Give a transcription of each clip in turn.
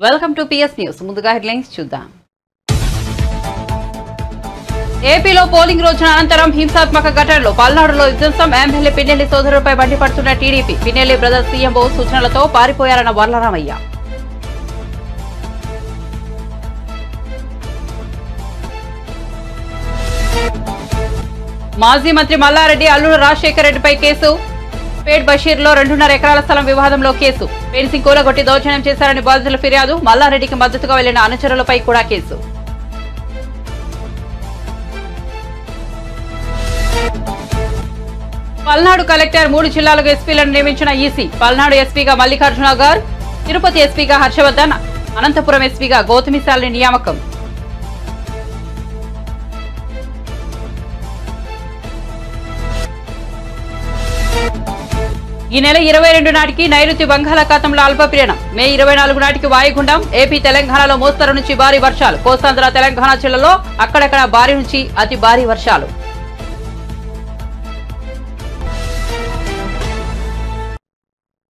Welcome to PS news. ముందుగా headlines చూద్దాం. ఏపీలో పోలింగ్ రోజున అనంతరం హింసాత్మక ఘటనలు. పల్నాడులో విధ్వంసం. ఎమ్మెల్యే పిన్నెల్లి సోదరులపై మండిపడుతున్న టీడీపీ. పిన్నెల్లి బ్రదర్స్ సీఎంఓ సూచనలతో పారిపోయారన్న వర్లరామయ్య. మాజీ మంత్రి మల్లారెడ్డి అల్లుడు రాజశేఖర రెడ్డిపై కేసు. పేట్ బషీర్లో 2.5 ఎకరాల స్థలం వివాదంలో కేసు. ఫెన్సింగ్ కూలగొట్టి దౌర్జన్యం చేశారని బాధితుల ఫిర్యాదు. మల్లారెడ్డికి మద్దతుగా వెళ్లిన అనుచరులపై కూడా కేసు. పల్నాడు కలెక్టర్ 3 జిల్లాలకు ఎస్పీలను నియమించిన ఈసీ. పల్నాడు ఎస్పీగా మల్లికార్జున గారు, తిరుపతి ఎస్పీగా హర్షవర్ధన్, అనంతపురం ఎస్పీగా గౌతమిశాలిని నియామకం. ఈ నెల 22 నాటికి నైరుతి బంగాళాఖాతంలో అల్పపీడనం. మే 24 నాటికి వాయుగుండం. ఏపీ తెలంగాణలో మోస్తరు నుంచి భారీ వర్షాలు. కోస్తాంధ్ర తెలంగాణ జిల్లాలో అక్కడక్కడ భారీ నుంచి అతి భారీ వర్షాలు.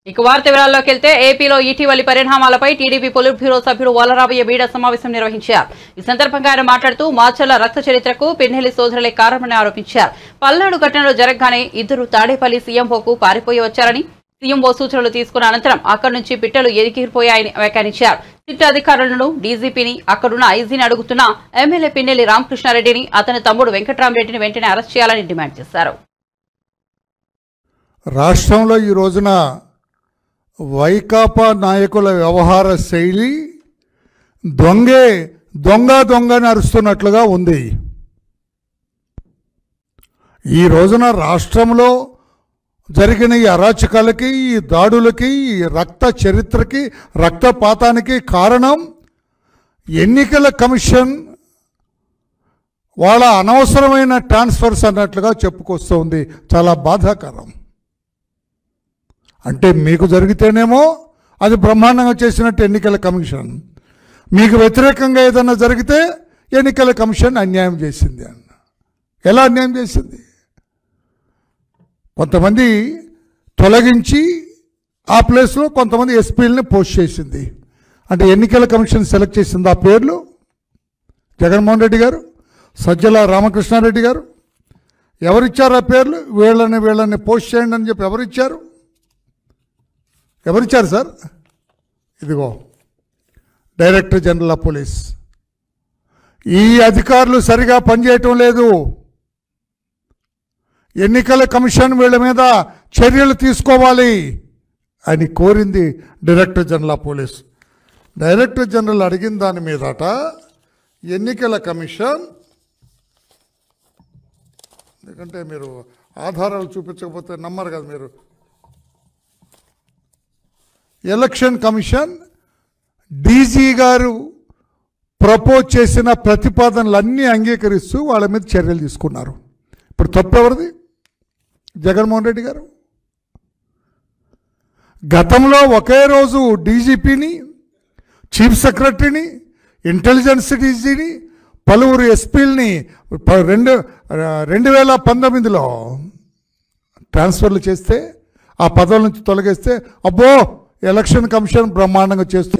ఇక వార్త వివరాల్లోకి వెళ్తే ఏపీలో ఇటీవలి పరిణామాలపై టీడీపీ పొలిట్ బ్యూరో సభ్యుడు వర్లరామయ్య మీడియా సమావేశం నిర్వహించారు. ఈ సందర్భంగా ఆయన మాట్లాడుతూ మాచర్ల రక్త చరిత్రకు పిన్నెల్లి సోదరులే కారణమని ఆరోపించారు. పల్నాడు ఘటనలో జరగగానే ఇద్దరు తాడేపల్లి సీఎంఓకు పారిపోయి వచ్చారని, సీఎంఓ సూచనలు తీసుకున్న అనంతరం అక్కడి నుంచి పిట్టలు ఎగిరిపోయాయని వ్యాఖ్యానించారు. సిట్ అధికారులను, డీజీపీని, అక్కడున్న ఐజీని అడుగుతున్న ఎమ్మెల్యే పిన్నెల్లి రామకృష్ణారెడ్డిని, అతని తమ్ముడు వెంకట్రామరెడ్డిని వెంటనే అరెస్ట్ చేయాలని డిమాండ్ చేశారు. రాష్ట్రంలో ఈ రోజున వైకాపా నాయకుల వ్యవహార శైలి దొంగని అరుస్తున్నట్లుగా ఉంది. ఈ రోజున రాష్ట్రంలో జరిగిన ఈ అరాచకాలకి, ఈ దాడులకి, ఈ రక్త చరిత్రకి, రక్తపాతానికి కారణం ఎన్నికల కమిషన్ వాళ్ళ అనవసరమైన ట్రాన్స్ఫర్స్ అన్నట్లుగా చెప్పుకొస్తుంది. చాలా బాధాకరం. అంటే మీకు జరిగితేనేమో అది బ్రహ్మాండంగా చేసినట్టు ఎన్నికల కమిషన్, మీకు వ్యతిరేకంగా ఏదన్నా జరిగితే ఎన్నికల కమిషన్ అన్యాయం చేసింది అన్న. ఎలా అన్యాయం చేసింది? కొంతమంది తొలగించి ఆ ప్లేస్లో కొంతమంది ఎస్పీలని పోస్ట్ చేసింది. అంటే ఎన్నికల కమిషన్ సెలెక్ట్ చేసింది ఆ పేర్లు. జగన్మోహన్ రెడ్డి గారు, సజ్జల రామకృష్ణారెడ్డి గారు ఎవరిచ్చారు ఆ పేర్లు? వీళ్ళని పోస్ట్ చేయండి అని చెప్పి ఎవరిచ్చారు సార్? ఇదిగో డైరెక్టర్ జనరల్ ఆఫ్ పోలీస్. ఈ అధికారులు సరిగా పనిచేయటం లేదు. ఎన్నికల కమిషన్ వీళ్ళ మీద చర్యలు తీసుకోవాలి అని కోరింది director general of police. Director general అడిగిన దాని మీదట ఎన్నికల కమిషన్, ఎందుకంటే మీరు ఆధారాలు చూపించకపోతే నమ్మరు కదా మీరు. ఎలక్షన్ కమిషన్ డీజీ గారు ప్రపోజ్ చేసిన ప్రతిపాదనలన్నీ అంగీకరిస్తూ వాళ్ళ మీద చర్యలు తీసుకున్నారు. ఇప్పుడు తప్పెవరిది? జగన్మోహన్ రెడ్డి గారు. గతంలో ఒకే రోజు డీజీపీని, చీఫ్ సెక్రటరీని, ఇంటెలిజెన్స్ డీజీని, పలువురు ఎస్పీలని 2019లో ట్రాన్స్ఫర్లు చేస్తే, ఆ పదవుల నుంచి తొలగిస్తే అబ్బో ఎలక్షన్ కమిషన్ బ్రహ్మాండంగా చేస్తే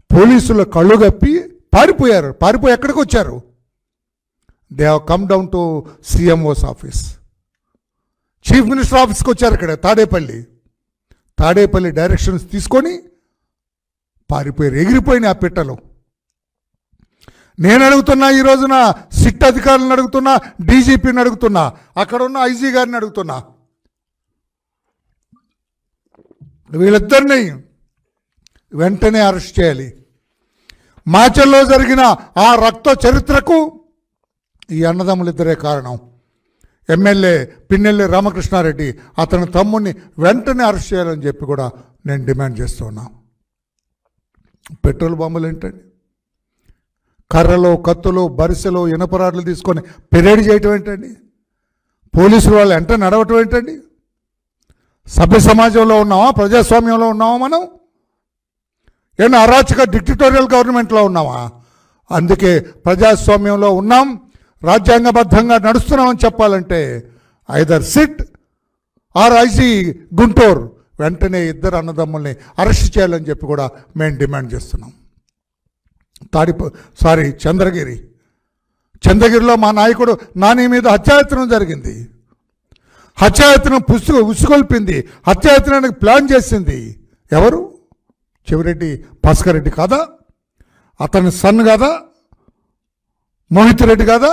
పోలీసుల కళ్ళు గప్పి పారిపోయారు. పారిపోయి ఎక్కడికి వచ్చారు? They have come down to CMO's office, chief minister ఆఫీస్కి వచ్చారు. ఇక్కడ తాడేపల్లి డైరెక్షన్స్ తీసుకొని పారిపోయారు. ఎగిరిపోయినాయి ఆ పిట్టలు. నేను అడుగుతున్నా, ఈ రోజున సిట్ అధికారులను అడుగుతున్నా, డీజీపీని అడుగుతున్నా, అక్కడ ఉన్న ఐజీ గారిని అడుగుతున్నా, వీళ్ళిద్దరిని వెంటనే అరెస్ట్ చేయాలి. మాచర్లో జరిగిన ఆ రక్త చరిత్రకు ఈ అన్నదమ్ములిద్దరే కారణం. ఎమ్మెల్యే పిన్నెల్లి రామకృష్ణారెడ్డి, అతని తమ్ముడిని వెంటనే అరెస్ట్ చేయాలని చెప్పి కూడా నేను డిమాండ్ చేస్తున్నా. పెట్రోల్ బాంబులు ఏంటండి? కర్రలు, కత్తులు, బరిసెలు, ఇనపరాడ్లు తీసుకొని పెరేడ్ చేయటం ఏంటండి? పోలీసులు వాళ్ళు వెంట నడవటం ఏంటండి? సభ్య సమాజంలో ఉన్నామా? ప్రజాస్వామ్యంలో ఉన్నామా? మనం ఏమన్నా అరాచక డిక్టటోరియల్ గవర్నమెంట్లో ఉన్నామా? అందుకే ప్రజాస్వామ్యంలో ఉన్నాం, రాజ్యాంగబద్ధంగా నడుస్తున్నామని చెప్పాలంటే either sit or IG Guntur వెంటనే ఇద్దరు అన్నదమ్ముల్ని అరెస్ట్ చేయాలని చెప్పి కూడా మేము డిమాండ్ చేస్తున్నాం. చంద్రగిరిలో మా నాయకుడు నాని మీద హత్యాయత్నం జరిగింది. హత్యాయత్నం ఉసుగొల్పింది, హత్యాయత్నానికి ప్లాన్ చేసింది ఎవరు? చెవిరెడ్డి భాస్కర్ రెడ్డి కాదా? అతని సన్ కాదా? మోహిత్ రెడ్డి కాదా?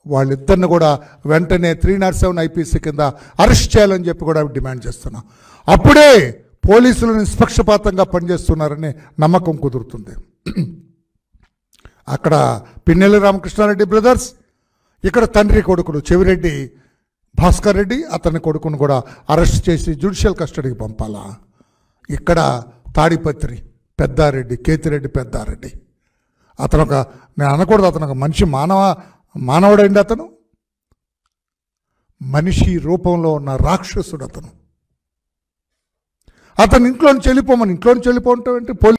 వాళ్ళిద్దరిని కూడా వెంటనే 307 ఐపీసీ కింద అరెస్ట్ చేయాలని చెప్పి కూడా డిమాండ్ చేస్తున్నాం. అప్పుడే పోలీసులు నిష్పక్షపాతంగా పనిచేస్తున్నారని నమ్మకం కుదురుతుంది. అక్కడ పిన్నెల్లి రామకృష్ణారెడ్డి బ్రదర్స్, ఇక్కడ తండ్రి కొడుకులు చెవిరెడ్డి భాస్కర్ రెడ్డి అతని కొడుకును కూడా అరెస్ట్ చేసి జ్యుడిషియల్ కస్టడీకి పంపాలా? ఇక్కడ తాడిపత్రి పెద్దారెడ్డి, కేతిరెడ్డి పెద్దారెడ్డి, అతను ఒక, నేను అనకూడదు, అతను ఒక మనిషి, మానవుడండి. అతను మనిషి రూపంలో ఉన్న రాక్షసుడు. అతను ఇంట్లోంచి వెళ్ళిపోమంటే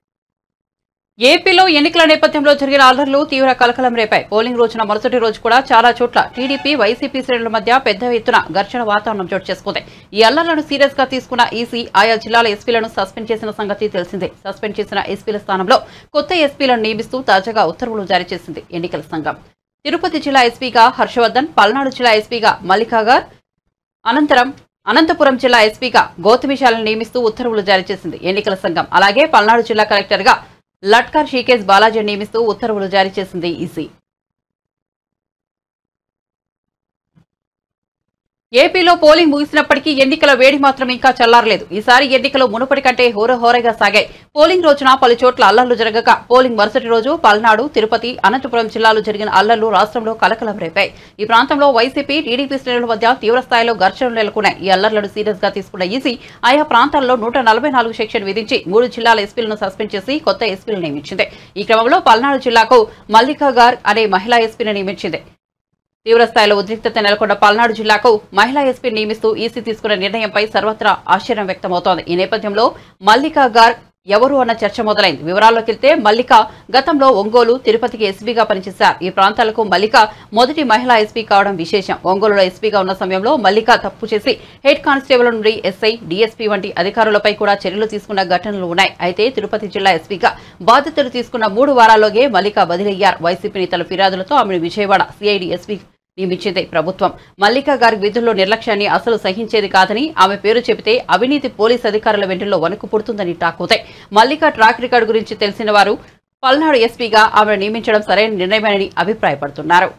ఏపీలో ఎన్నికల నేపథ్యంలో జరిగిన అల్లర్లు తీవ్ర కలకలం రేపాయి. పోలింగ్ రోజున మరుసటి రోజు కూడా చాలా చోట్ల టీడీపీ వైసీపీ శ్రేణుల మధ్య పెద్ద ఎత్తున ఘర్షణ వాతావరణం చోటు చేసుకుంది. ఈ అల్లర్లను సీరియస్ గా తీసుకున్న ఈసీ ఆయా జిల్లాల ఎస్పీలను సస్పెండ్ చేసిన సంగతి తెలిసిందే. సస్పెండ్ చేసిన ఎస్పీల స్థానంలో కొత్త ఎస్పీలను నియమిస్తూ తాజాగా ఉత్తర్వులు జారీ చేసింది ఎన్నికల సంఘం. తిరుపతి జిల్లా ఎస్పీగా హర్షవర్ధన్, పల్నాడు జిల్లా ఎస్పీగా మల్లికాగార్, అనంతపురం జిల్లా ఎస్పీగా గౌతమిశాలను నియమిస్తూ ఉత్తర్వులు జారీ చేసింది ఎన్నికల సంఘం. అలాగే పల్నాడు జిల్లా కలెక్టర్గా లట్కర్ షీకేజ్ బాలాజీ నియమిస్తూ ఉత్తర్వులు జారీ చేసింది ఈసీ. ఏపీలో పోలింగ్ ముగిసినప్పటికీ ఎన్నికల వేడి మాత్రం ఇంకా చల్లారలేదు. ఈసారి ఎన్నికలు మునుపటి కంటే హోరహోరగా సాగాయి. పోలింగ్ రోజున పలు చోట్ల అల్లర్లు జరగక పోలింగ్ మరుసటి రోజు పల్నాడు, తిరుపతి, అనంతపురం జిల్లాలో జరిగిన అల్లర్లు రాష్ట్రంలో కలకలం రేపాయి. ఈ ప్రాంతంలో వైసీపీ, టీడీపీ శ్రేణుల మధ్య తీవ్రస్థాయిలో ఘర్షణలు నెలకొన్నాయి. ఈ అల్లర్లను సీరియస్ గా తీసుకున్న ఈసీ ఆయా ప్రాంతాల్లో 144 సెక్షన్ విధించి 3 జిల్లాల ఎస్పీలను సస్పెండ్ చేసి కొత్త ఎస్పీలను నియమించింది. ఈ క్రమంలో పల్నాడు జిల్లాకు మల్లికాగార్ అనే మహిళా ఎస్పీని నియమించింది. తీవ్రస్థాయిలో ఉద్రిక్తత నెలకొన్న పల్నాడు జిల్లాకు మహిళా ఎస్పీ నియమిస్తూ ఈసీ తీసుకున్న నిర్ణయంపై సర్వత్రా ఆశ్చర్యం వ్యక్తమవుతోంది. ఈ నేపథ్యంలో మల్లికాగార్ ఎవరు అన్న చర్చ మొదలైంది. వివరాల్లోకి వెళ్తే మల్లిక గతంలో ఒంగోలు, తిరుపతికి ఎస్పీగా పనిచేశారు. ఈ ప్రాంతాలకు మల్లిక మొదటి మహిళా ఎస్పీ కావడం విశేషం. ఒంగోలులో ఎస్పీగా ఉన్న సమయంలో మల్లిక తప్పు చేసి హెడ్ కానిస్టేబుల్ నుండి ఎస్ఐ, డీఎస్పీ వంటి అధికారులపై కూడా చర్యలు తీసుకున్న ఘటనలు ఉన్నాయి. అయితే తిరుపతి జిల్లా ఎస్పీగా బాధ్యతలు తీసుకున్న 3 వారాల్లోగే మల్లిక బదిలయ్యారు. వైసీపీ నేతల ఫిర్యాదులతో ఆమెను విజయవాడ సిఐడి ఎస్పీ నియమించింది ప్రభుత్వం. మల్లికా గారి విధుల్లో నిర్లక్ష్యాన్ని అసలు సహించేది కాదని, ఆమె పేరు చెబితే అవినీతి పోలీసు అధికారుల వెంటలో వణుకు పుడుతుందని టాక్ అవుతాయి. మల్లికా ట్రాక్ రికార్డు గురించి తెలిసిన వారు పల్నాడు ఎస్పీగా ఆమెను నియమించడం సరైన నిర్ణయమని అభిప్రాయపడుతున్నారు.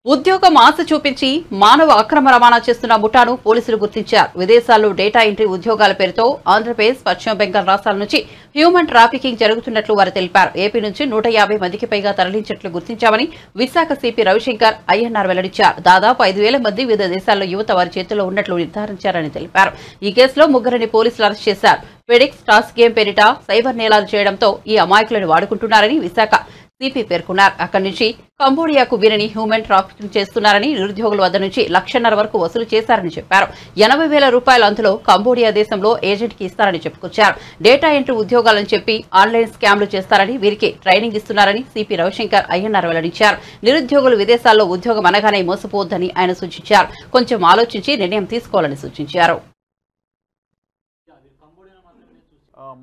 ఉద్యోగం ఆశ చూపించి మానవ అక్రమ రవాణా చేస్తున్న ముఠాను పోలీసులు గుర్తించారు. విదేశాల్లో డేటా ఎంట్రీ ఉద్యోగాల పేరుతో ఆంధ్రప్రదేశ్, పశ్చిమ బెంగాల్ రాష్ట్రాల నుంచి హ్యూమన్ ట్రాఫికింగ్ జరుగుతున్నట్లు వారు తెలిపారు. ఏపీ నుంచి 150 మందికి పైగా తరలించినట్లు గుర్తించామని విశాఖ సిపి రవిశంకర్ అయ్యన్నార్ వెల్లడించారు. దాదాపు 5,000 మంది వివిధ దేశాల్లో యువత వారి చేతుల్లో ఉన్నట్లు నిర్ధారించారని తెలిపారు. ఈ కేసులో 3 పోలీసులు అరెస్ట్ చేశారు. ఫెడెక్స్ టాస్ గేమ్ పేరిట సైబర్ నేరాలు చేయడంతో ఈ అమాయకులను వాడుకుంటున్నారని విశాఖ సిపి పేర్కొన్నారు. అక్కడి నుంచి కంబోడియాకు వీరిని హ్యూమన్ ట్రాఫికింగ్ చేస్తున్నారని, నిరుద్యోగుల వద్ద నుంచి 1,50,000 వరకు వసూలు చేశారని చెప్పారు. 80,000 రూపాయలు అందులో కంబోడియా దేశంలో ఏజెంట్ కి ఇస్తారని చెప్పుకొచ్చారు. డేటా ఎంట్రీ ఉద్యోగాలను చెప్పి ఆన్లైన్ స్కామ్లు చేస్తారని, వీరికి ట్రైనింగ్ ఇస్తున్నారని సిపి రవిశంకర్ అయ్యన్నార్ వెల్లడించారు. నిరుద్యోగులు విదేశాల్లో ఉద్యోగం అనగానే మోసపోవద్దని ఆయన సూచించారు. కొంచెం ఆలోచించి నిర్ణయం తీసుకోవాలని సూచించారు.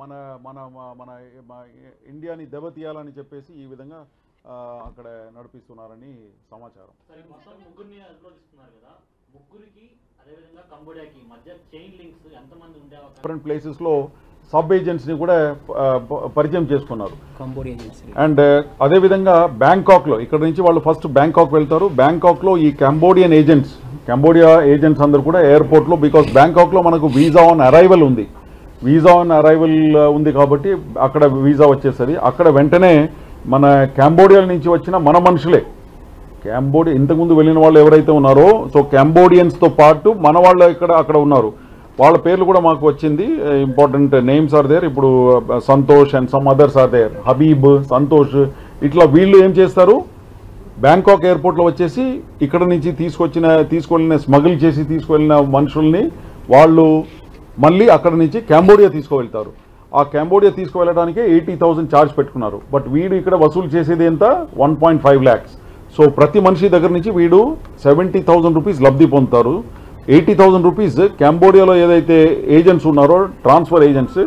మన మన మన ఇండియాని దెబ్బతీయాలని చెప్పేసి ఈ విధంగా అక్కడ నడిపిస్తున్నారని సమాచారం. డిఫరెంట్ ప్లేసెస్లో సబ్ ఏజెంట్స్ని కూడా పరిచయం చేసుకున్నారు. అండ్ అదేవిధంగా బ్యాంకాక్లో, ఇక్కడ నుంచి వాళ్ళు ఫస్ట్ బ్యాంకాక్ వెళ్తారు. బ్యాంకాక్లో ఈ కంబోడియా ఏజెంట్స్ అందరూ కూడా ఎయిర్పోర్ట్లో, బికాస్ బ్యాంకాక్లో మనకు వీసా ఆన్ అరైవల్ ఉంది. ఉంది కాబట్టి అక్కడ వీసా వచ్చేస్తుంది. అక్కడ వెంటనే మన కంబోడియా నుంచి వచ్చిన మన మనుషులే, కంబోడియా ఇంతకుముందు వెళ్ళిన వాళ్ళు ఎవరైతే ఉన్నారో, సో కంబోడియన్స్తో పాటు మన వాళ్ళు అక్కడ ఉన్నారు. వాళ్ళ పేర్లు కూడా మాకు వచ్చింది. Important names are there. ఇప్పుడు Santosh and some others are there, Habib, Santosh, ఇట్లా వీళ్ళు ఏం చేస్తారు, బ్యాంకాక్ ఎయిర్పోర్ట్లో వచ్చేసి ఇక్కడ నుంచి తీసుకెళ్ళిన స్మగుల్ చేసి తీసుకువెళ్ళిన మనుషుల్ని వాళ్ళు మళ్ళీ అక్కడ నుంచి కంబోడియా తీసుకువెళ్తారు. ఆ కంబోడియా తీసుకువెళ్ళడానికి 80,000 ఛార్జ్ పెట్టుకున్నారు. బట్ వీడు ఇక్కడ వసూలు చేసేది ఎంత, 1.5 lakhs. సో ప్రతి మనిషి దగ్గర నుంచి వీడు 70,000 రూపీస్ లబ్ధి పొందుతారు. 80,000 రూపీస్ కంబోడియాలో ఏదైతే ఏజెంట్స్ ఉన్నారో ట్రాన్స్ఫర్ ఏజెంట్స్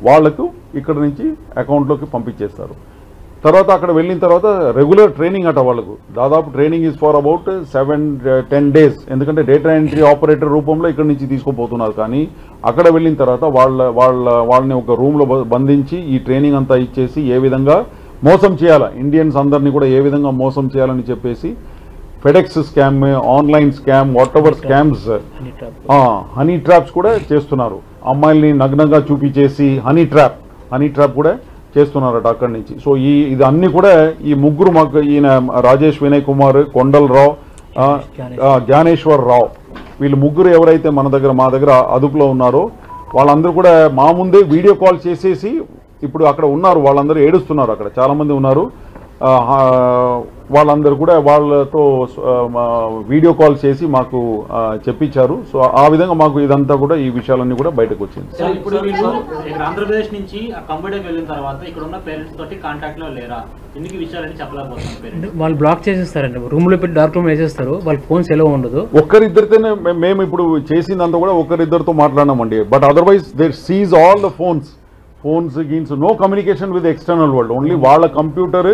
వాళ్లకు ఇక్కడ నుంచి అకౌంట్లోకి పంపించేస్తారు. తర్వాత అక్కడ వెళ్ళిన తర్వాత రెగ్యులర్ ట్రైనింగ్ అట వాళ్ళకు. దాదాపు training is for about 7-10 days. ఎందుకంటే డేటా ఎంట్రీ ఆపరేటర్ రూపంలో ఇక్కడ నుంచి తీసుకుపోతున్నారు. కానీ అక్కడ వెళ్ళిన తర్వాత వాళ్ళని ఒక రూమ్లో బంధించి ఈ ట్రైనింగ్ అంతా ఇచ్చేసి ఏ విధంగా మోసం చేయాలా, ఇండియన్స్ అందరినీ కూడా ఏ విధంగా మోసం చేయాలని చెప్పేసి FedEx scam, online scam, what ever scams, honey traps కూడా చేస్తున్నారు. అమ్మాయిల్ని నగ్నంగా చూపించేసి హనీ ట్రాప్ కూడా చేస్తున్నారట అక్కడి నుంచి. సో ఇది అన్ని కూడా ఈ ముగ్గురు మాకు ఈయన రాజేష్ వినయ్ కుమార్, కొండలరావు, జ్ఞానేశ్వర్ రావు, వీళ్ళు ముగ్గురు ఎవరైతే మా దగ్గర అదుపులో ఉన్నారో వాళ్ళందరూ కూడా మా ముందే వీడియో కాల్ చేసేసి ఇప్పుడు అక్కడ ఉన్నారు. వాళ్ళందరూ ఏడుస్తున్నారు. అక్కడ చాలామంది ఉన్నారు. వాళ్ళందరూ కూడా వాళ్ళతో వీడియో కాల్ చేసి మాకు చెప్పించారు. సో ఆ విధంగా మాకు ఇదంతా కూడా ఈ విషయాలన్నీ కూడా బయటకు వచ్చింది. ఇప్పుడు ఆంధ్రప్రదేశ్ నుంచి కంబోడియాకి వెళ్ళిన తర్వాత ఇక్కడ ఉన్న పేరెంట్స్ తోటి కాంటాక్ట్ లో లేరా? ఎందుకు విషయాలని చెప్పలేకపోతున్నారు? వాళ్ళు బ్లాక్ చేసేస్తారండి, రూమ్ లో పెట్టి డార్క్ రూమ్ వేసేస్తారు. వాళ్ళ ఫోన్స్ ఎలా ఉండదు. ఒక్కరిద్దరితోనే మేము ఇప్పుడు చేసిందంతా కూడా ఒకరిద్దరితో మాట్లాడినామండి. But otherwise they seize all the phones గీన్స్, no communication with external world. Only వాళ్ళ కంప్యూటర్,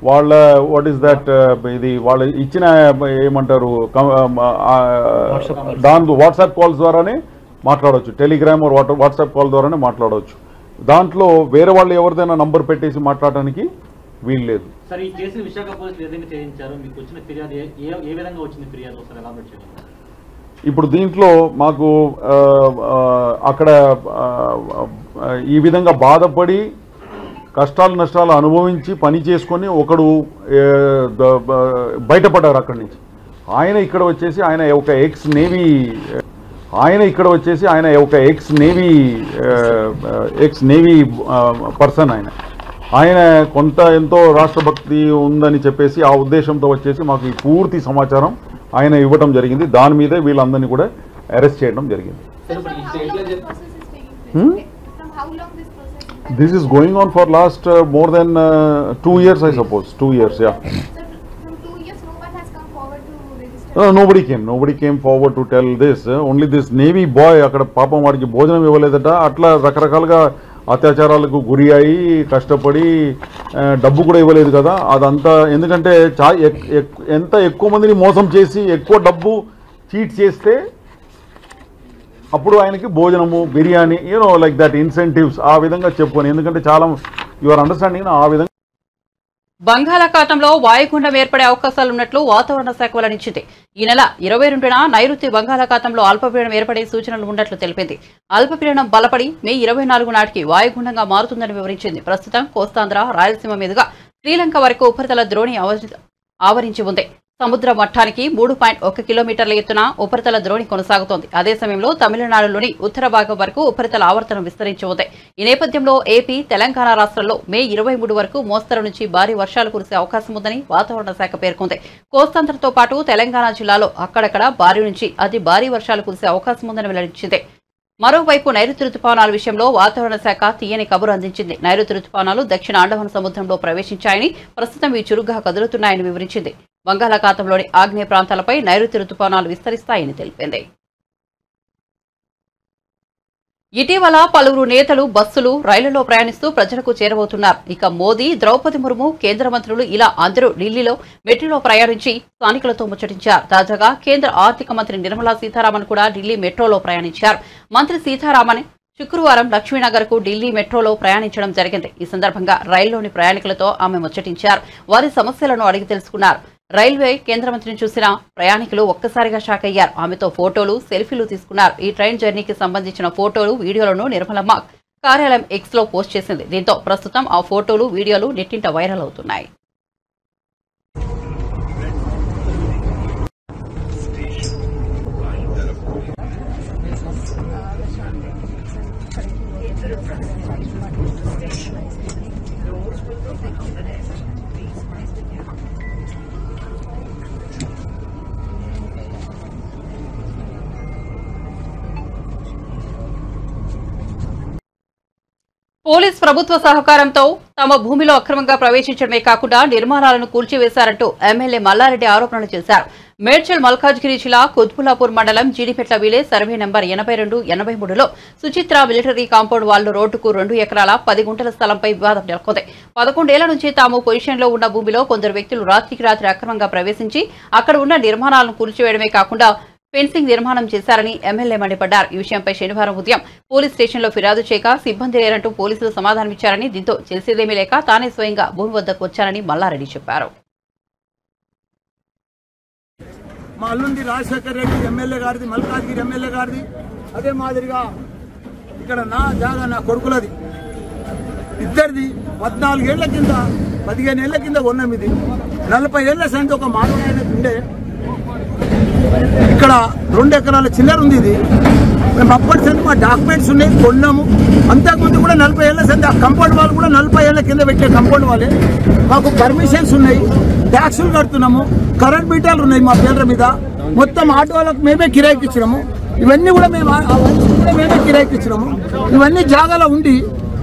వాళ్ళ వాట్ ఈస్ దట్, ఇది వాళ్ళు ఇచ్చిన ఏమంటారు దాని వాట్సాప్ కాల్స్ ద్వారానే మాట్లాడవచ్చు. టెలిగ్రామ్ వాట్సాప్ కాల్ ద్వారానే మాట్లాడవచ్చు. దాంట్లో వేరే వాళ్ళు ఎవరిదైనా నంబర్ పెట్టేసి మాట్లాడడానికి వీలు లేదు. సార్, ఈ కేసు విశాఖ పోలీసులు ఏదైనా చేయించారు, మీకు వచ్చిన ఫిర్యాదు ఏ విధంగా వచ్చింది? ఫిర్యాదు ఒకసారి ఎలాబరేట్ చేయండి. ఇప్పుడు దీంట్లో మాకు అక్కడ ఈ విధంగా బాధపడి కష్టాలు నష్టాలు అనుభవించి పని చేసుకొని ఒకడు బయటపడ్డారు అక్కడి నుంచి. ఆయన ఇక్కడ వచ్చేసి ఆయన ఒక ఎక్స్ నేవీ పర్సన్. ఆయన కొంత ఎంతో రాష్ట్రభక్తి ఉందని చెప్పేసి ఆ ఉద్దేశంతో వచ్చేసి మాకు ఈ పూర్తి సమాచారం ఆయన ఇవ్వటం జరిగింది. దాని మీదే వీళ్ళందరినీ కూడా అరెస్ట్ చేయడం జరిగింది. This is going on for last more than 2 years, I suppose. 2 years, yeah. So from 2 years, no one has come forward to register? Nobody came forward to tell this. Only this Navy boy, అక్కడ పాపం వాడికి భోజనం ఇవ్వలేదట. అట్లా రకరకాలుగా అత్యాచారాలకు గురి అయి కష్టపడి డబ్బు కూడా ఇవ్వలేదు కదా. అదంతా ఎందుకంటే ఎంత ఎక్కువ మందిని మోసం చేసి ఎక్కువ డబ్బు చీట్ చేస్తే అప్పుడు ఆయనకి భోజనము, బిర్యానీ, లైక్ దట్ ఇన్సెంటివ్స్ ఆ విధంగా చెప్పుకొని, ఎందుకంటే చాలా యువర్ అండర్స్టాండింగ్ ఆ విధంగా. బంగాళాఖాతంలో వాయుగుండం ఏర్పడే అవకాశాలున్నట్లు వాతావరణ శాఖ వెల్లడించింది. ఈ నెల 22న నైరుతి బంగాళాఖాతంలో అల్పపీడనం ఏర్పడే సూచనలు ఉన్నట్లు తెలిపింది. అల్పపీడనం బలపడి మే 24 నాటికి వాయుగుండంగా మారుతుందని వివరించింది. ప్రస్తుతం కోస్తాంధ్ర, రాయలసీమ మీదుగా శ్రీలంక వరకు ఉపరితల ద్రోణి ఆవరించి ఉంది. సముద్ర మట్టానికి 3.1 కిలోమీటర్ల ఎత్తున ఉపరితల ద్రోణి కొనసాగుతోంది. అదే సమయంలో తమిళనాడులోని ఉత్తర భాగం వరకు ఉపరితల ఆవర్తనం విస్తరించి ఉంది. ఈ నేపథ్యంలో ఏపీ, తెలంగాణ రాష్ట్రాల్లో మే 23 వరకు మోస్తరు నుంచి భారీ వర్షాలు కురిసే అవకాశం ఉందని వాతావరణ శాఖ పేర్కొంది. కోస్తాంధ్రతో పాటు తెలంగాణ జిల్లాలో అక్కడక్కడ భారీ నుంచి అతి భారీ వర్షాలు కురిసే అవకాశం ఉందని వెల్లడించింది. మరోవైపు నైరుతి రుతుపవనాల విషయంలో వాతావరణ శాఖ తీయని కబురు అందించింది. నైరుతి రుతుపవనాలు దక్షిణ అండమాన్ సముద్రంలో ప్రవేశించాయని, ప్రస్తుతం ఇవి చురుగ్గా కదులుతున్నాయని వివరించింది. బంగాళాఖాతంలోని ఆగ్నేయ ప్రాంతాలపై నైరుతి రుతుపవనాలు విస్తరిస్తాయని తెలిపింది. ఇటీవల పలువురు నేతలు బస్సులు, రైళ్లలో ప్రయాణిస్తూ ప్రజలకు చేరబోతున్నారు. ఇక మోదీ, ద్రౌపది ముర్ము, కేంద్ర మంత్రులు ఇలా అందరూ ఢిల్లీలో మెట్రోలో ప్రయాణించి స్థానికులతో ముచ్చటించారు. తాజాగా కేంద్ర ఆర్థిక మంత్రి నిర్మలా సీతారామన్ కూడా ఢిల్లీ మెట్రోలో ప్రయాణించారు. మంత్రి సీతారామన్ శుక్రవారం లక్ష్మీనగర్ కు ఢిల్లీ మెట్రోలో ప్రయాణించడం జరిగింది. ఈ సందర్భంగా రైల్లోని ప్రయాణికులతో ఆమె ముచ్చటించారు. వారి సమస్యలను అడిగి తెలుసుకున్నారు. రైల్వే కేంద్ర మంత్రిని చూసిన ప్రయాణికులు ఒక్కసారిగా షాక్ అయ్యారు. ఆమెతో ఫోటోలు, సెల్ఫీలు తీసుకున్నారు. ఈ ట్రైన్ జర్నీకి సంబంధించిన ఫోటోలు, వీడియోలను నిర్మలమ్మ కార్యాలయం ఎక్స్ లో పోస్ట్ చేసింది. దీంతో ప్రస్తుతం ఆ ఫోటోలు, వీడియోలు నెట్టింట వైరల్ అవుతున్నాయి. పోలీస్ ప్రభుత్వ సహకారంతో తమ భూమిలో అక్రమంగా ప్రవేశించడమే కాకుండా నిర్మాణాలను కూల్చివేశారంటూ ఎమ్మెల్యే మల్లారెడ్డి ఆరోపణలు చేశారు. మేడ్చల్ మల్కాజ్గిరి జిల్లా కుత్బులాపూర్ మండలం జీడిపెట్ల విలేజ్ సర్వే నంబర్ 82-83లో సుచిత్ర మిలిటరీ కాంపౌండ్ వాల్ రోడ్డుకు 2 ఎకరాల 10 గుంటల స్థలంపై వివాదం నెలకొంది. 11 ఏళ్ల నుంచి తాము పొజిషన్లో ఉన్న భూమిలో కొందరు వ్యక్తులు రాత్రికి రాత్రి అక్రమంగా ప్రవేశించి అక్కడ ఉన్న నిర్మాణాలను కూల్చివేయడమే కాకుండా ఫెన్సింగ్ నిర్మాణం చేశారని ఎమ్మెల్యే మండిపడ్డారు. ఈ విషయంపై శనివారం ఉదయం పోలీస్ స్టేషన్లో ఫిర్యాదు చేయగా సిబ్బంది లేరంటూ పోలీసులు సమాధానమిచ్చారని, దీంతో చేసేదేమీ లేక తానే స్వయంగా భూమి వద్దకు వచ్చారని మల్లారెడ్డి చెప్పారు. మా అల్లుండి రాజశేఖర్ రెడ్డి ఎమ్మెల్యే గారిది, మల్కాజ్గిరి ఎమ్మెల్యే గారిది, అదే మాదిరిగా ఇక్కడ నా జాగా నా కొడుకులది, ఇద్దరిది 14 ఏళ్ల కింద 15 ఏళ్ల కింద కొన్నాం. ఇది 40 ఏళ్ల సంది ఒక మానవుడు ఉండే ఇక్కడ 2 ఎకరాల చిల్లర ఉంది. ఇది మేము అప్పటి సంది మా డాక్యుమెంట్స్ ఉన్నాయి, కొన్నాము. అంతకుముందు కూడా 40 ఏళ్ల సంది ఆ కంపౌండ్ వాళ్ళు కూడా 40 ఏళ్ల కింద పెట్టే కంపౌండ్ వాళ్ళే. మాకు పర్మిషన్స్ ఉన్నాయి, ట్యాక్సులు కడుతున్నాము, కరెంట్ మీటర్లు ఉన్నాయి మా పేర్ల మీద, మొత్తం ఆటో వాళ్ళకు మేమే కిరాయికి ఇచ్చినాము. ఇవన్నీ కూడా మేమే కిరాయికి ఇచ్చినాము. ఇవన్నీ జాగాలో ఉండి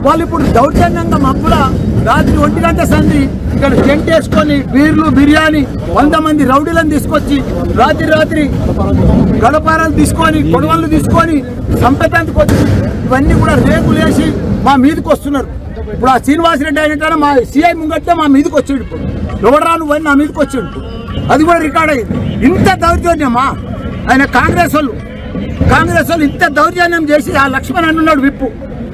వాళ్ళు ఇప్పుడు దౌర్జన్యంగా మబ్బుల రాత్రి 1 గంట సంది ఇక్కడ టెంట్ వేసుకొని బీర్లు బిర్యానీ 100 మంది రౌడీలను తీసుకొచ్చి రాత్రి గడపారాలు తీసుకొని కొడవళ్ళు తీసుకొని సంపేతానికి వచ్చి ఇవన్నీ కూడా రేకులు వేసి మా మీదకి వస్తున్నారు. ఇప్పుడు ఆ శ్రీనివాసరెడ్డి అయినట్టు మా సిఐ ముంగట్టే మా మీదకి వచ్చాడు. ఇప్పుడు ఎవడరాను పోయి నా మీదకి వచ్చాడు. అది కూడా రికార్డ్ అయింది. ఇంత దౌర్జన్యమా ఆయన కాంగ్రెస్ వాళ్ళు ఇంత దౌర్జన్యం చేసి ఆ లక్ష్మణ్ అన్నాడు విప్పు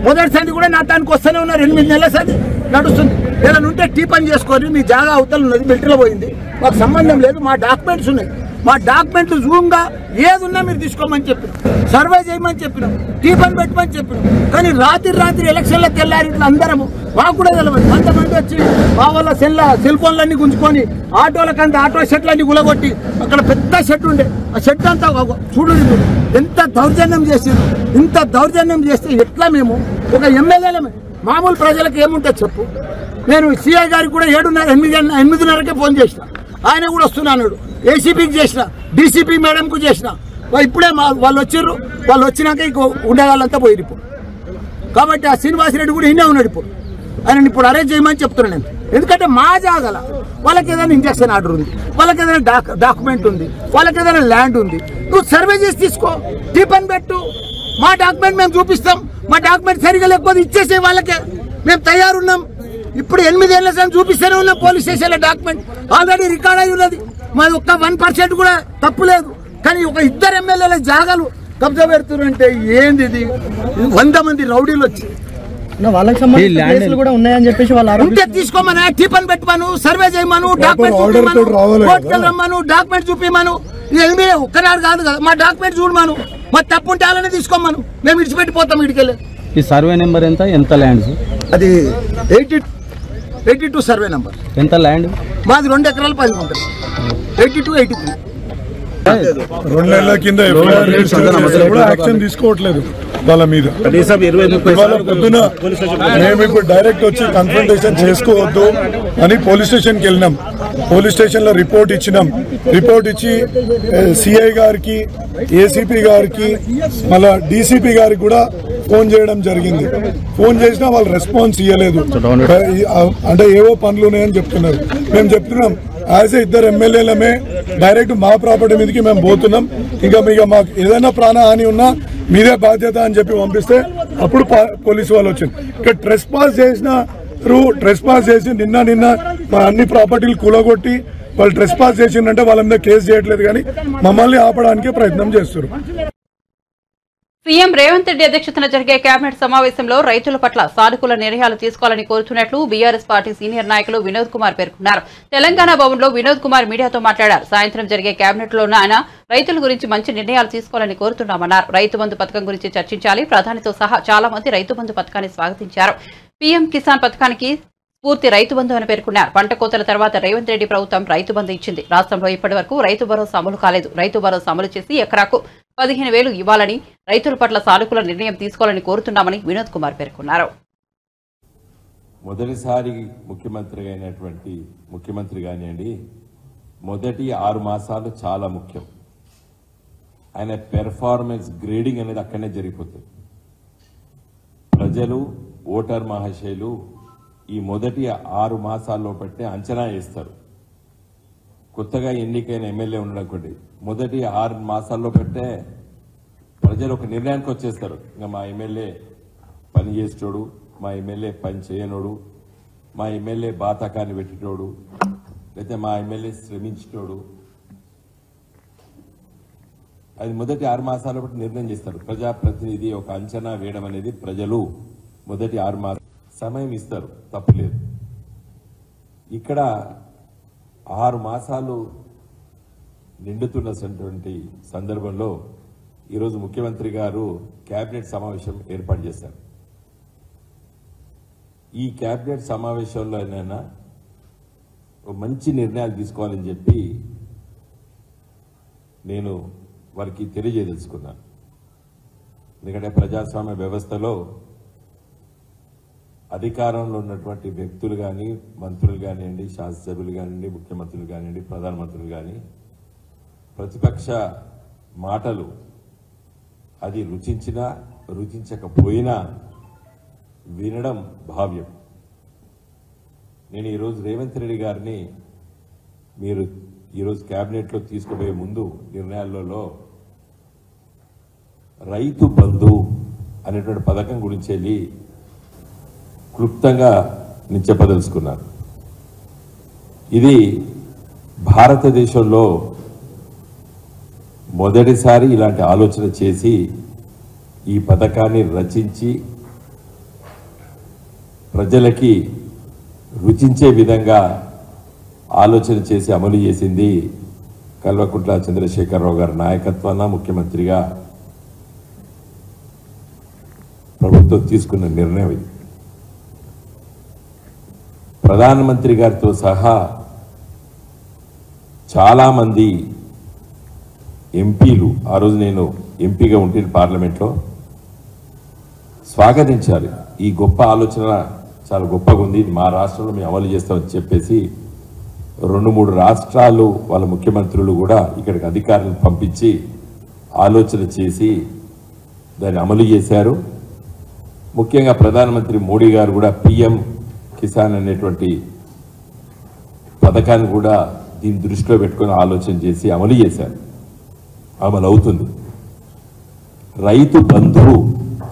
మొదటి సంది కూడా నా దానికి వస్తూనే ఉన్నారు. 8 నెలల సంది నడుస్తుంది. ఏదైనా ఉంటే టీ పని చేసుకొని మీ జాగా అవతల ఉన్నది, మిలిటరీలో పోయింది, మాకు సంబంధం లేదు, మా డాక్యుమెంట్స్ ఉన్నాయి, మా డాక్యుమెంట్లు జూమ్గా ఏది ఉన్నా మీరు తీసుకోమని చెప్పినాం, సర్వే చేయమని చెప్పినాం, టీ పని పెట్టమని చెప్పినాం. కానీ రాత్రి ఎలక్షన్ల తెల్లారి ఇట్లా అందరము మాకు కూడా తెలియదు. కొంతమంది వచ్చి మా వల్ల సెల్ ఫోన్లన్నీ గుంజుకొని ఆటోలకంతా ఆటో షెట్లన్నీ గులగొట్టి అక్కడ పెద్ద షెడ్ ఉండే ఆ షెడ్ అంతా చూడు ఎంత దౌర్జన్యం చేసింది. ఇంత దౌర్జన్యం చేస్తే ఎట్లా మేము ఒక ఎమ్మెల్యేలమే మామూలు ప్రజలకు ఏముంటుంది చెప్పు. నేను సిఐ గారికి కూడా 8:30కే ఫోన్ చేసిన, ఆయన కూడా వస్తున్నాడు. ఏసీపీకి చేసిన, డీసీపీ మేడంకు చేసిన, ఇప్పుడే వాళ్ళు వచ్చారు. వాళ్ళు వచ్చినాక ఇంకో ఉండేవాళ్ళంతా పోయి ఇప్పుడు. కాబట్టి ఆ శ్రీనివాసరెడ్డి కూడా ఇన్నే ఉన్నాడు. ఇప్పుడు ఆయన ఇప్పుడు అరేంజ్ చేయమని చెప్తున్నాను నేను. ఎందుకంటే మా జాగల వాళ్ళకి ఏదైనా ఇంజక్షన్ ఆర్డర్ ఉంది, వాళ్ళకి ఏదైనా డాక్యుమెంట్ ఉంది, వాళ్ళకి ఏదైనా ల్యాండ్ ఉంది, నువ్వు సర్వే చేసి తీసుకో, టీ పని పెట్టు, మా డాక్యుమెంట్ మేము చూపిస్తాం. మా డాక్యుమెంట్ సరిగా లేకపోతే ఇచ్చేసే వాళ్ళకే మేము తయారున్నాం. ఇప్పుడు 8 ఏళ్ల సంది చూపిస్తూనే ఉన్నాం పోలీస్ స్టేషన్లో డాక్యుమెంట్ ఆల్రెడీ రికార్డ్ అయి ఉన్నది. మాది ఒక్క 1% కూడా తప్పు లేదు. కానీ ఒక 2 ఎమ్మెల్యేల జాగాలు కబ్జా పెడుతున్నారంటే ఏంది ఇది? 100 మంది రౌడీలు వచ్చి వాళ్ళకి సంబంధించిన కేసులు కూడా ఉన్నాయని చెప్పేసి వాళ్ళు ఉంటే తీసుకోమను, టీ పని పెట్టమను, సర్వే చేయమను, డాక్యుమెంట్ చూపిమను, కోర్టుకు రమ్మను, డాక్యుమెంట్ చూపిమను. ఇది ఒక్కనాడు కాదు కదా, మా డాక్యుమెంట్ చూడమను, మా తప్పు ఉంటే అలానే తీసుకోమను, మేము ఇడిచిపెట్టిపోతాం ఇడికెళ్ళి. ఈ సర్వే నెంబర్ ఎంత ల్యాండ్? అది 82 సర్వే నెంబర్. ఎంత ల్యాండ్? మాది 2 ఎకరాలు 10 గుంటలు. 82, 83. 2 నెలల కింద యాక్షన్ తీసుకోవట్లేదు వాళ్ళ మీద. ఇవాళ పొద్దున మేము ఇప్పుడు డైరెక్ట్ వచ్చి కన్ఫ్రంటేషన్ చేసుకోవద్దు అని పోలీస్ స్టేషన్కి వెళ్ళినాం. పోలీస్ స్టేషన్లో రిపోర్ట్ ఇచ్చినాం. రిపోర్ట్ ఇచ్చి సిఐ గారికి, ఏసీపీ గారికి, మళ్ళా డీసీపీ గారికి కూడా ఫోన్ చేయడం జరిగింది. ఫోన్ చేసినా వాళ్ళు రెస్పాన్స్ ఇవ్వలేదు. అంటే ఏవో పనులు ఉన్నాయని చెప్తున్నారు. మేము చెప్తున్నాం యాజ్ ఏ 2 ఎమ్మెల్యేలమే డైరెక్ట్ మా ప్రాపర్టీ మీదకి మేము పోతున్నాం. ఇంకా మాకు ఏదైనా ప్రాణహాని ఉన్నా మీదే బాధ్యత అని చెప్పి పంపిస్తే అప్పుడు పోలీసు వాళ్ళు వచ్చింది. ఇక్కడ ట్రెస్పాస్ చేసి నిన్న మా అన్ని ప్రాపర్టీలు కూలగొట్టి వాళ్ళు ట్రెస్పాస్ చేసిందంటే వాళ్ళ మీద కేసు చేయట్లేదు, కానీ మమ్మల్ని ఆపడానికి ప్రయత్నం చేస్తారు. సీఎం రేవంత్ రెడ్డి అధ్యక్షతన జరిగే కేబినెట్ సమావేశంలో రైతుల పట్ల సానుకూల నిర్ణయాలు తీసుకోవాలని కోరుతున్నట్లు బీఆర్ఎస్ పార్టీ సీనియర్ నాయకులు వినోద్ కుమార్ పేర్కొన్నారు. తెలంగాణ భవన్లో వినోద్ కుమార్ మీడియాతో మాట్లాడారు. సాయంత్రం జరిగే కేబినెట్ లో ఆయన రైతుల గురించి మంచి నిర్ణయాలు తీసుకోవాలని కోరుతున్నామన్నారు. రైతు బంధు పథకం గురించి చర్చించాలి. ప్రధానితో సహా చాలా మంది రైతు బంధు పథకాన్ని స్వాగతించారు. పీఎం కిసాన్ పథకానికి పూర్తి రైతు బంధు అని పేర్కొన్నారు. పంట కోతల తర్వాత రేవంత్ రెడ్డి ప్రభుత్వం రైతు బంధు ఇచ్చింది. రాష్ట్రంలో ఇప్పటి వరకు రైతు భరోసా అమలు కాలేదు. రైతు భరోసా అమలు చేసి ఎకరాకు 15,000 ఇవ్వాలని, రైతుల పట్ల సానుకూల నిర్ణయం తీసుకోవాలని కోరుతున్నామని వినోద్ కుమార్ పేర్కొన్నారు. మొదటిసారి ముఖ్యమంత్రి అయినటువంటి ముఖ్యమంత్రి కానివ్వండి, మొదటి 6 మాసాలు చాలా ముఖ్యం. ఆయన పెర్ఫార్మెన్స్ గ్రేడింగ్ అనేది అక్కడనే జరిగిపోతుంది. ప్రజలు, ఓటర్ మహాశయులు ఈ మొదటి 6 మాసాల్లో పట్టే అంచనా వేస్తారు. కొత్తగా ఎన్నికైన ఎమ్మెల్యే ఉండడం మొదటి 6 మాసాల్లో పెట్టే ప్రజలు ఒక నిర్ణయానికి వచ్చేస్తారు. ఇంకా మా ఎమ్మెల్యే పని చేసేటోడు, మా ఎమ్మెల్యే పని చేయనోడు, మా ఎమ్మెల్యే బాతకాన్ని పెట్టేటోడు, లేకపోతే మా ఎమ్మెల్యే శ్రమించేటోడు, అది మొదటి 6 మాసాల బట్టి నిర్ణయం చేస్తారు. ప్రజాప్రతినిధి ఒక అంచనా వేయడం అనేది ప్రజలు మొదటి 6 మాసాలు సమయం ఇస్తారు, తప్పులేదు. ఇక్కడ 6 మాసాలు నిండుతున్నటువంటి సందర్భంలో ఈరోజు ముఖ్యమంత్రి గారు కేబినెట్ సమావేశం ఏర్పాటు చేశారు. ఈ కేబినెట్ సమావేశంలోనైనా మంచి నిర్ణయాలు తీసుకోవాలని చెప్పి నేను వారికి తెలియజేదలుచుకున్నాను. ఎందుకంటే ప్రజాస్వామ్య వ్యవస్థలో అధికారంలో ఉన్నటువంటి వ్యక్తులు కానీ, మంత్రులు కానివ్వండి, శాసనసభ్యులు కానివ్వండి, ముఖ్యమంత్రులు కానివ్వండి, ప్రధానమంత్రులు కానీ ప్రతిపక్ష మాటలు అది రుచించినా రుచించకపోయినా వినడం భావ్యం. నేను ఈరోజు రేవంత్ రెడ్డి గారిని మీరు ఈరోజు కేబినెట్లో తీసుకుపోయే ముందు నిర్ణయాలలో రైతు బంధు అనేటువంటి పథకం గురించి వెళ్ళి క్లుప్తంగా నేను చెప్పదలుచుకున్నాను. ఇది భారతదేశంలో మొదటిసారి ఇలాంటి ఆలోచన చేసి ఈ పథకాన్ని రచించి ప్రజలకి రుచించే విధంగా ఆలోచన చేసి అమలు చేసింది కల్వకుంట్ల చంద్రశేఖరరావు గారి నాయకత్వాన ముఖ్యమంత్రిగా ప్రభుత్వం తీసుకున్న నిర్ణయం ఇది. ప్రధానమంత్రి గారితో సహా చాలామంది ఎంపీలు, ఆ రోజు నేను ఎంపీగా ఉంటే పార్లమెంట్లో, స్వాగతించారు. ఈ గొప్ప ఆలోచన చాలా గొప్పగా ఉంది, ఇది మా రాష్ట్రంలో మేము అమలు చేస్తామని చెప్పేసి 2-3 రాష్ట్రాలు వాళ్ళ ముఖ్యమంత్రులు కూడా ఇక్కడికి అధికారులను పంపించి ఆలోచన చేసి దాన్ని అమలు చేశారు. ముఖ్యంగా ప్రధానమంత్రి మోడీ గారు కూడా పిఎం కిసాన్ అనేటువంటి పథకాన్ని కూడా దీన్ని దృష్టిలో పెట్టుకొని ఆలోచన చేసి అమలు చేశారు, అమలు అవుతుంది. రైతు బంధు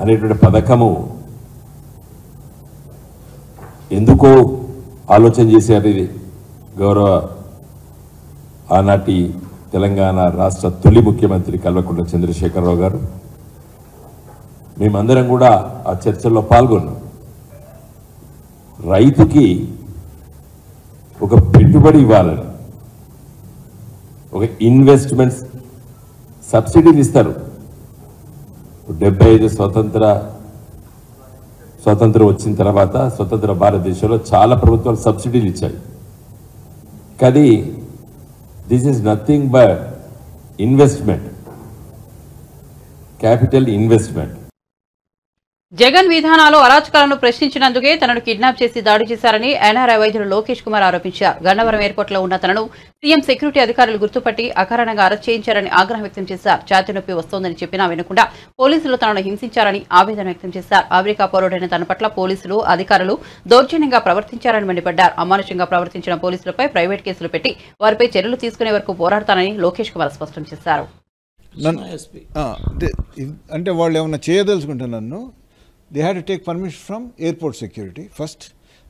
అనేటువంటి పథకము ఎందుకో ఆలోచన చేశారు. ఇది గౌరవ ఆనాటి తెలంగాణ రాష్ట్ర తొలి ముఖ్యమంత్రి కల్వకుంట్ల చంద్రశేఖరరావు గారు, మేమందరం కూడా ఆ చర్చల్లో పాల్గొన్నాం. రైతుకి ఒక పెట్టుబడి ఇవ్వాలని, ఒక ఇన్వెస్ట్మెంట్స్ సబ్సిడీలు ఇస్తారు. 75 స్వతంత్రం వచ్చిన తర్వాత స్వతంత్ర భారతదేశంలో చాలా ప్రభుత్వాలు సబ్సిడీలు ఇచ్చాయి. కానీ this is nothing but investment, capital investment. Jagan విధానాలు అరాచకాలను ప్రశ్నించినందుకే తనను కిడ్నాప్ చేసి దాడి చేశారని ఎన్ఆర్ఐ వైద్యులు లోకేష్ కుమార్ ఆరోపించారు. గన్నవరం ఎయిర్పోర్ట్లో ఉన్న తనను సీఎం సెక్యూరిటీ అధికారులు గుర్తుపట్టి అకారణంగా అరెస్ట్ చేయించారని ఆగ్రహం వ్యక్తం చేశారు. ఛాతీ నొప్పి వస్తోందని చెప్పినా వినకుండా పోలీసులు తనను హింసించారని ఆవేదన వ్యక్తం చేశారు. అమెరికా పౌరుడైన తన పట్ల పోలీసులు అధికారులు దౌర్జన్యంగా ప్రవర్తించారని మండిపడ్డారు. అమానుషంగా ప్రవర్తించిన పోలీసులపై ప్రైవేట్ కేసులు పెట్టి వారిపై చర్యలు తీసుకునే వరకు పోరాడతానని లోకేష్ కుమార్ స్పష్టం చేశారు. అంటే వాళ్ళు ఏమన్నా చేయదలుచుకుంటే నన్ను they had to take permission from airport security first,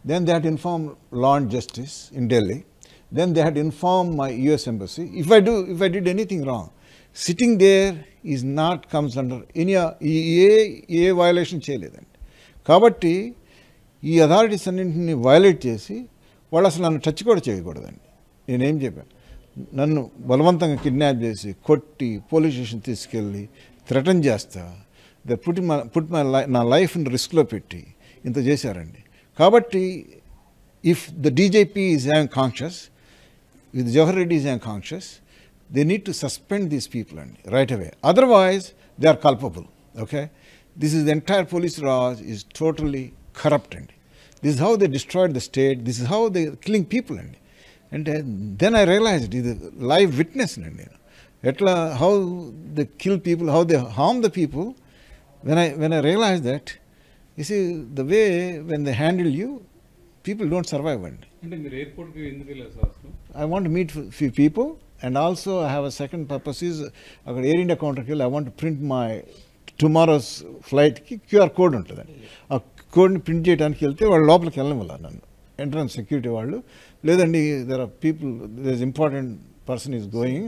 then they had to inform law and justice in Delhi, then they had to inform my US embassy. If I did anything wrong, sitting there is not comes under any A violation చేయలేదండి. కాబట్టి ఈ authorities అన్నింటినీ violate చేసి వాళ్ళు అసలు నన్ను touch కూడా చేయకూడదండి. నేనేం చెప్పాను, నన్ను బలవంతంగా కిడ్నాప్ చేసి కొట్టి పోలీస్ స్టేషన్ తీసుకెళ్ళి థ్రెటన్ చేస్తా, నా లైఫ్ని రిస్క్లో పెట్టి ఇంత చేశారండి. కాబట్టి if the DGP is hang conscious, with Jawahar Reddy is hang conscious, they need to suspend these people అండి right away, otherwise they are culpable. Okay, this is the entire police raj is totally corrupt అండి. This is how they destroyed the state, this is how they killing people అండి. అంటే then I realized, ఇది live witness అండి నేను, ఎట్లా how they kill people, how they harm the people. When I realized that, you see, the way when they handle you, People don't survive. I want to meet few people, and also I have a second purpose is Air India counter I want to print my tomorrow's flight QR code untadandi. Aa code ni print cheyadaniki velte vallu lopaliki vellanilla nannu. Entrance security vallu ledandi there are people, there's important person is going.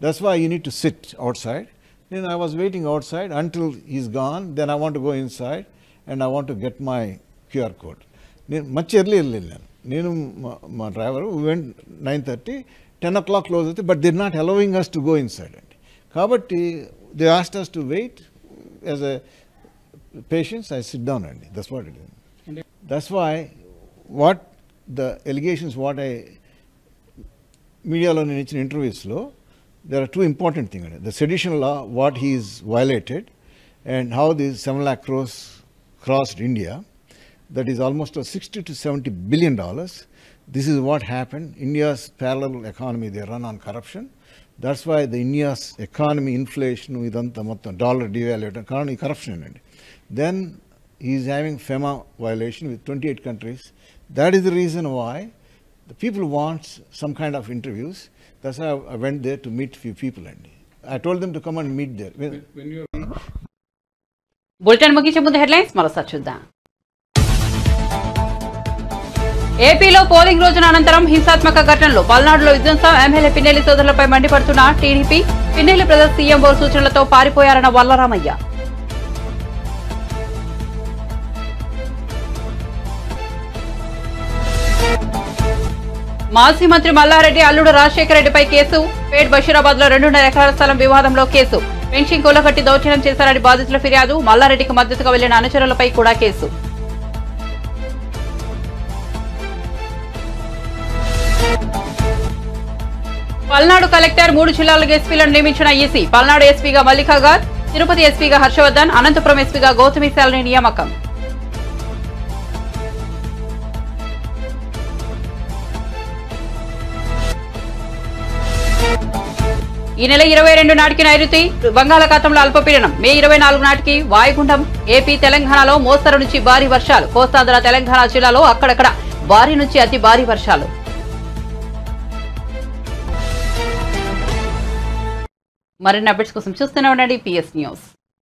That's why you need to sit outside. Then I was waiting outside until he's gone. Then I want to go inside and I want to get my QR code. Much earlier, my driver went 9:30, 10 o'clock closed, but they're not allowing us to go inside. Kabatti, they asked us to wait. As a patient, I sit down, and that's what it is. That's why what the allegations, what I media lo in interviews lo, there are two important things. The sedition law, what he is violated, and how these 7 lakh crores crossed India. That is almost $60 to $70 billion. This is what happened. India's parallel economy, they run on corruption. That's why the India's economy, inflation, dollar devaluation, economy corruption. Then he is having FEMA violation with 28 countries. That is the reason why the people want some kind of interviews. That's why I went there to meet few people. I told them to come and meet there. Bulletin ముగించే ముందు headlines మరోసారి చూద్దాం. ఏపీలో polling రోజున అనంతరం హింసాత్మక ఘటనలు, పల్నాడులో విధ్వంసం, ఎమ్మెల్యే పిన్నెల్లి సోదరులపై మండిపడుతున్న టీడీపీ, పిన్నెల్లి బ్రదర్స్ సీఎం బోర్ సూచనలతో పారిపోయారన్న వల్లరామయ్య. మాజీ మంత్రి మల్లారెడ్డి అల్లుడు రాజశేఖర రెడ్డిపై కేసు, పేట్ బషీరాబాద్ లో 2.5 ఎకరాల స్థలం వివాదంలో కేసు, పెన్షన్ కూలగట్టి దౌర్జన్యం చేశారని బాధితుల ఫిర్యాదు, మల్లారెడ్డికి మద్దతుగా వెళ్లిన అనుచరులపై కూడా కేసు. పల్నాడు కలెక్టర్ 3 జిల్లాలకు ఎస్పీలను నియమించిన ఈసీ, పల్నాడు ఎస్పీగా మల్లికాగార్, తిరుపతి ఎస్పీగా హర్షవర్ధన్, అనంతపురం ఎస్పీగా గౌతమి శాలిని నియామకం. ఈ నెల 22 నాటికి నైరుతి బంగాళాఖాతంలో అల్పపీడనం, మే 24 నాటికి వాయుగుండం. ఏపీ తెలంగాణలో మోస్తరు నుంచి భారీ వర్షాలు, కోస్తాంధ్ర తెలంగాణ జిల్లాలో అక్కడక్కడ భారీ నుంచి అతి భారీ వర్షాలు. మరిన్ని అప్డేట్స్ కోసం చూస్తూనే ఉండండి PS న్యూస్.